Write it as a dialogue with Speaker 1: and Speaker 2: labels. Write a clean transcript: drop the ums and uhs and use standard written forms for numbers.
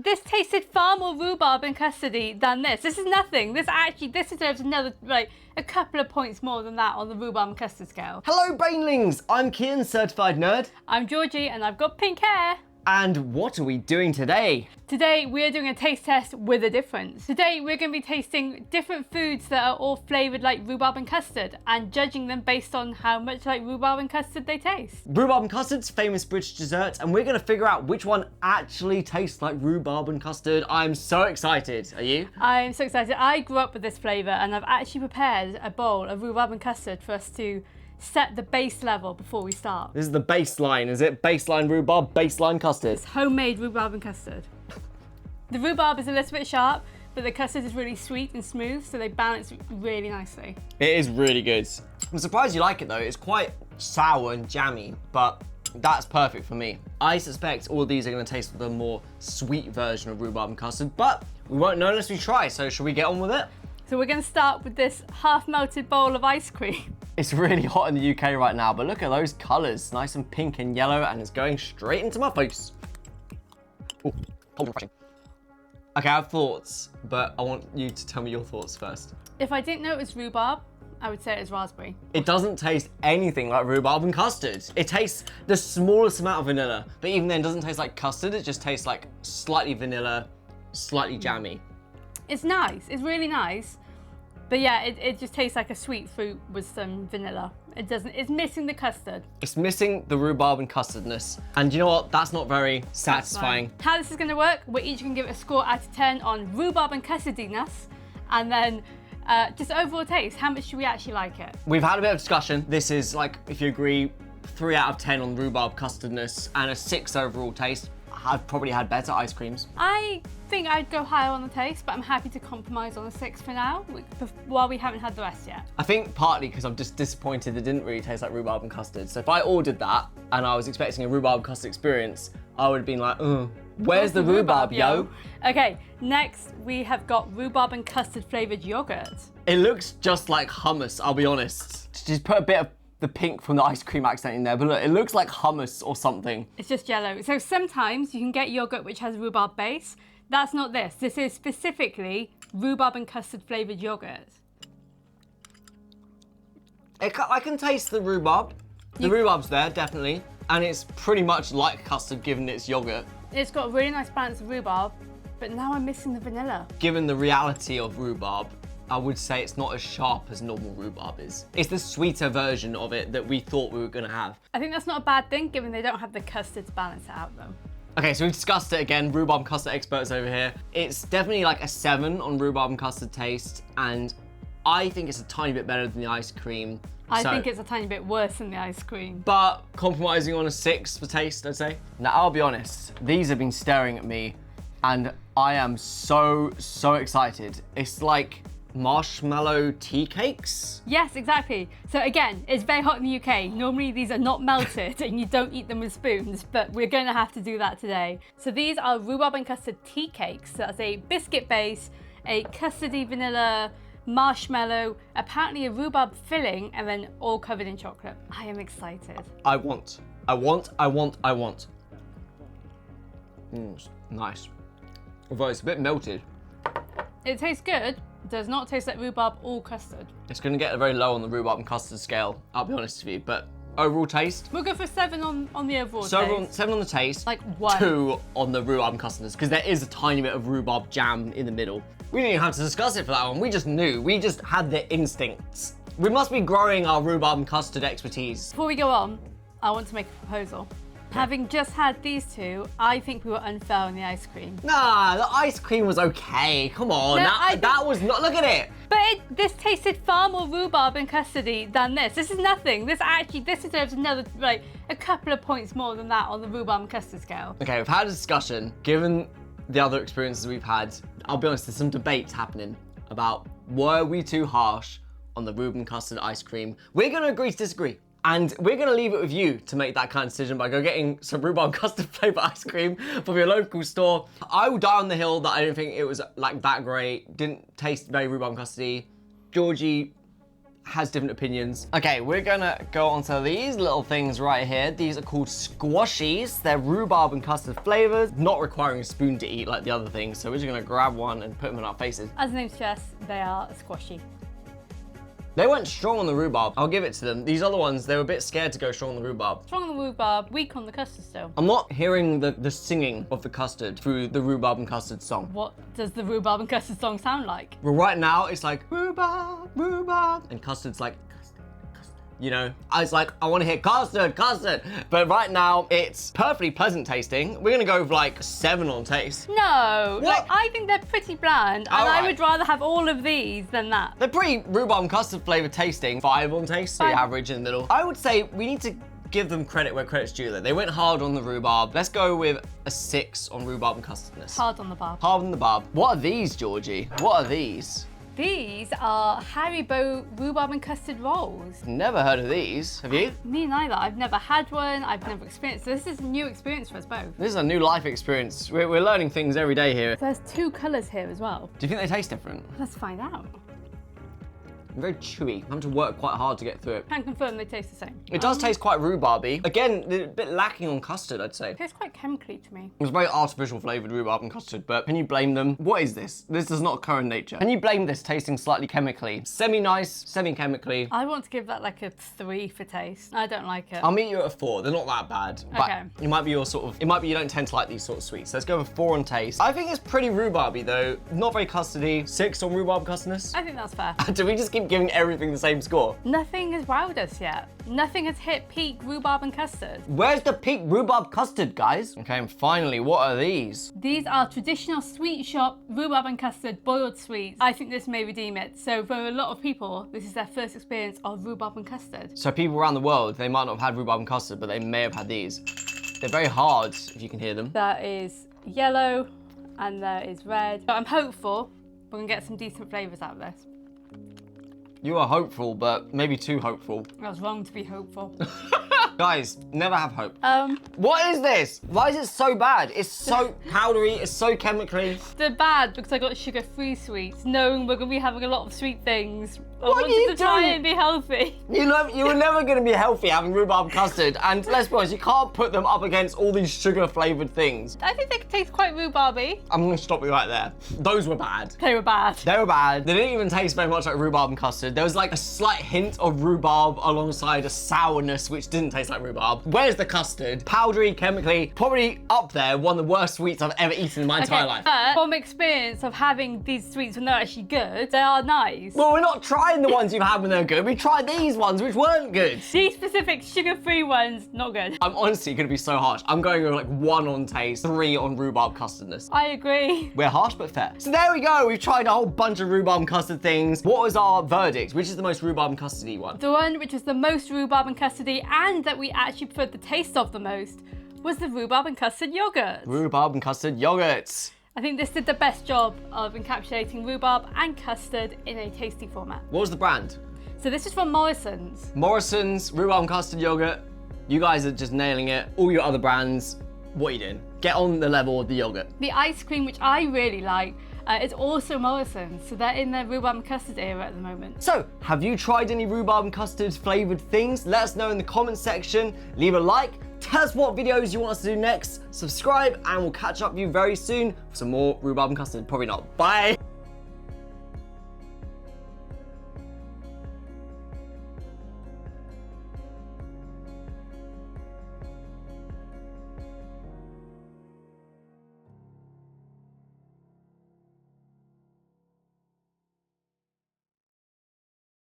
Speaker 1: this tasted far more rhubarb and custardy than this. This is nothing. This deserves another, like, a couple of points more than that on the rhubarb and custard scale.
Speaker 2: Hello, Brainlings! I'm Kian, Certified Nerd.
Speaker 1: I'm Georgie, and I've got pink hair.
Speaker 2: And what are we doing today?
Speaker 1: Today, we're doing a taste test with a difference. Today, we're going to be tasting different foods that are all flavoured like rhubarb and custard and judging them based on how much like rhubarb and custard they taste.
Speaker 2: Rhubarb and custard's famous British dessert, and we're going to figure out which one actually tastes like rhubarb and custard. I'm so excited. Are you?
Speaker 1: I'm so excited. I grew up with this flavour, and I've actually prepared a bowl of rhubarb and custard for us to set the base level before we start.
Speaker 2: This is the baseline, is it? Baseline rhubarb, baseline custard.
Speaker 1: It's homemade rhubarb and custard. The rhubarb is a little bit sharp, but the custard is really sweet and smooth, so they balance really nicely.
Speaker 2: It is really good. I'm surprised you like it though. It's quite sour and jammy, but that's perfect for me. I suspect all of these are going to taste the more sweet version of rhubarb and custard, but we won't know unless we try, so shall we get on with it?
Speaker 1: So we're going to start with this half-melted bowl of ice cream.
Speaker 2: It's really hot in the UK right now, but look at those colours. Nice and pink and yellow, and it's going straight into my face. Ooh, hold on. Okay, I have thoughts, but I want you to tell me your thoughts first.
Speaker 1: If I didn't know it was rhubarb, I would say it was raspberry.
Speaker 2: It doesn't taste anything like rhubarb and custard. It tastes the smallest amount of vanilla, but even then it doesn't taste like custard. It just tastes like slightly vanilla, slightly jammy.
Speaker 1: It's nice, it's really nice. But yeah, it just tastes like a sweet fruit with some vanilla. It's missing the custard.
Speaker 2: It's missing the rhubarb and custardness. And you know what? That's not very satisfying.
Speaker 1: How this is gonna work, we're each gonna give it a score out of 10 on rhubarb and custardiness, and then just overall taste. How much do we actually like it?
Speaker 2: We've had a bit of discussion. This is like, if you agree, 3 out of 10 on rhubarb custardness and a 6 overall taste. I've probably had better ice creams.
Speaker 1: I think I'd go higher on the taste, but I'm happy to compromise on a 6 for now, while we haven't had the rest yet.
Speaker 2: I think partly because I'm just disappointed it didn't really taste like rhubarb and custard. So if I ordered that and I was expecting a rhubarb custard experience, I would have been like, where's the rhubarb, yo?
Speaker 1: Okay, next we have got rhubarb and custard flavoured yogurt.
Speaker 2: It looks just like hummus, I'll be honest. Just put a bit of the pink from the ice cream accent in there, but look, it looks like hummus or something.
Speaker 1: It's just yellow. So sometimes you can get yogurt which has a rhubarb base. That's not this. This is specifically rhubarb and custard flavoured yogurt.
Speaker 2: I can taste the rhubarb. The rhubarb's there, definitely. And it's pretty much like custard given it's yogurt.
Speaker 1: It's got a really nice balance of rhubarb, but now I'm missing the vanilla.
Speaker 2: Given the reality of rhubarb, I would say it's not as sharp as normal rhubarb is. It's the sweeter version of it that we thought we were gonna have.
Speaker 1: I think that's not a bad thing, given they don't have the custard to balance it out though.
Speaker 2: Okay, so we've discussed it again, rhubarb and custard experts over here. It's definitely like a 7 on rhubarb and custard taste, and I think it's a tiny bit better than the ice cream.
Speaker 1: I think it's a tiny bit worse than the ice cream.
Speaker 2: But compromising on a 6 for taste, I'd say. Now, I'll be honest, these have been staring at me, and I am so excited. It's like marshmallow tea cakes?
Speaker 1: Yes, exactly. So again, it's very hot in the UK. Normally these are not melted and you don't eat them with spoons, but we're going to have to do that today. So these are rhubarb and custard tea cakes. So that's a biscuit base, a custardy vanilla, marshmallow, apparently a rhubarb filling, and then all covered in chocolate. I am excited.
Speaker 2: I want. Nice. Although it's a bit melted.
Speaker 1: It tastes good. Does not taste like rhubarb or custard.
Speaker 2: It's going to get very low on the rhubarb and custard scale, I'll be honest with you, but overall taste?
Speaker 1: We'll go for 7 on the overall
Speaker 2: so
Speaker 1: taste.
Speaker 2: 7 on the taste,
Speaker 1: like 1.
Speaker 2: 2 on the rhubarb and custardness, because there is a tiny bit of rhubarb jam in the middle. We didn't even have to discuss it for that one, we just knew, we just had the instincts. We must be growing our rhubarb and custard expertise.
Speaker 1: Before we go on, I want to make a proposal. Having just had these two, I think we were unfair on the ice cream.
Speaker 2: Nah, the ice cream was okay. Come on,
Speaker 1: No,
Speaker 2: that was not, look at it.
Speaker 1: But this tasted far more rhubarb and custardy than this. This is nothing. This deserves another, like, a couple of points more than that on the rhubarb and custard scale.
Speaker 2: Okay, we've had a discussion. Given the other experiences we've had, I'll be honest, there's some debates happening about were we too harsh on the rhubarb and custard ice cream. We're gonna agree to disagree. And we're gonna leave it with you to make that kind of decision by getting some rhubarb and custard flavor ice cream from your local store. I will die on the hill that I didn't think it was like that great. Didn't taste very rhubarb and custardy. Georgie, has different opinions. Okay, we're gonna go onto these little things right here. These are called squashies. They're rhubarb and custard flavors, not requiring a spoon to eat like the other things. So we're just gonna grab one and put them in our faces.
Speaker 1: As the name suggests, they are squashy.
Speaker 2: They went strong on the rhubarb. I'll give it to them. These other ones, they were a bit scared to go strong on the rhubarb.
Speaker 1: Strong on the rhubarb, weak on the custard still.
Speaker 2: I'm not hearing the singing of the custard through the rhubarb and custard song.
Speaker 1: What does the rhubarb and custard song sound like?
Speaker 2: Well, right now, it's like rhubarb, rhubarb, and custard's like custard, custard. You know, I was like, I want to hear custard, custard. But right now, it's perfectly pleasant tasting. We're gonna go with like 7 on taste.
Speaker 1: No,
Speaker 2: What?
Speaker 1: like I think they're pretty bland, and I would rather have all of these than that.
Speaker 2: They're pretty rhubarb and custard flavour tasting. 5 on taste, so
Speaker 1: 5.
Speaker 2: average in the middle. I would say we need to give them credit where credit's due though. They went hard on the rhubarb. Let's go with a 6 on rhubarb and custardness.
Speaker 1: Hard on the barb.
Speaker 2: Hard on the barb. What are these, Georgie? What are these?
Speaker 1: These are Haribo rhubarb and custard rolls.
Speaker 2: Never heard of these. Have you?
Speaker 1: Me neither. I've never had one. I've never experienced. So this is a new experience for us both.
Speaker 2: This is a new life experience. We're learning things every day here.
Speaker 1: There's 2 colours here as well.
Speaker 2: Do you think they taste different?
Speaker 1: Let's find out.
Speaker 2: Very chewy. I'm having to work quite hard to get through it.
Speaker 1: Can confirm they taste the same.
Speaker 2: It does taste quite rhubarby. Again, a bit lacking on custard, I'd say.
Speaker 1: It tastes quite chemically to me.
Speaker 2: It's very artificial flavoured rhubarb and custard, but can you blame them? What is this? This does not occur in nature. Can you blame this tasting slightly chemically? Semi-nice, semi-chemically.
Speaker 1: I want to give that like a 3 for taste. I don't like it.
Speaker 2: I'll meet you at a 4. They're not that bad. But
Speaker 1: Okay.
Speaker 2: it might be your sort of, it might be you don't tend to like these sort of sweets. Let's go with 4 on taste. I think it's pretty rhubarby though. Not very custardy. 6 on rhubarb custardness.
Speaker 1: I think that's fair.
Speaker 2: Do we just keep giving everything the same score?
Speaker 1: Nothing has wowed us yet. Nothing has hit peak rhubarb and custard.
Speaker 2: Where's the peak rhubarb custard, guys? Okay, and finally, what are these?
Speaker 1: These are traditional sweet shop rhubarb and custard boiled sweets. I think this may redeem it. So for a lot of people, this is their first experience of rhubarb and custard.
Speaker 2: So people around the world, they might not have had rhubarb and custard, but they may have had these. They're very hard, if you can hear them.
Speaker 1: There is yellow and there is red. But I'm hopeful we're gonna get some decent flavours out of this.
Speaker 2: You are hopeful, but maybe too hopeful.
Speaker 1: I was wrong to be hopeful.
Speaker 2: Guys, never have hope.
Speaker 1: Um,
Speaker 2: What is this? Why is it so bad? It's so powdery, it's so chemically.
Speaker 1: they're bad because I got sugar-free sweets, knowing we're gonna be having a lot of sweet things. I
Speaker 2: What are you
Speaker 1: wanted to try
Speaker 2: doing?
Speaker 1: and be healthy.
Speaker 2: You know, you were never going to be healthy having rhubarb custard, and let's be honest, you can't put them up against all these sugar-flavoured things.
Speaker 1: I think they could taste quite rhubarby.
Speaker 2: I'm going to stop you right there. Those were bad.
Speaker 1: They were bad.
Speaker 2: They were bad. They didn't even taste very much like rhubarb and custard. There was like a slight hint of rhubarb alongside a sourness, which didn't taste like rhubarb. Where's the custard? Powdery, chemically, probably up there, one of the worst sweets I've ever eaten in my entire life.
Speaker 1: But from experience of having these sweets when they're actually good, they are nice.
Speaker 2: Well, we're not trying the ones you've had when they're good. We tried these ones, which weren't good.
Speaker 1: These specific sugar-free ones, not good.
Speaker 2: I'm honestly going to be so harsh. I'm going with like 1 on taste, 3 on rhubarb custardness.
Speaker 1: I agree.
Speaker 2: We're harsh but fair. So there we go. We've tried a whole bunch of rhubarb and custard things. What was our verdict? Which is the most rhubarb and custardy one?
Speaker 1: The one which was the most rhubarb and custardy and that we actually preferred the taste of the most was the rhubarb and custard yogurt.
Speaker 2: Rhubarb and custard yogurts.
Speaker 1: I think this did the best job of encapsulating rhubarb and custard in a tasty format.
Speaker 2: What was the brand?
Speaker 1: So this is from Morrison's.
Speaker 2: Morrison's rhubarb and custard yogurt. You guys are just nailing it. All your other brands, what are you doing? Get on the level of the yogurt.
Speaker 1: The ice cream, which I really like, is also Morrison's. So they're in their rhubarb and custard era at the moment.
Speaker 2: So, have you tried any rhubarb and custard flavoured things? Let us know in the comments section. Leave a like. Tell us what videos you want us to do next. Subscribe, and we'll catch up with you very soon for some more rhubarb and custard. Probably not. Bye.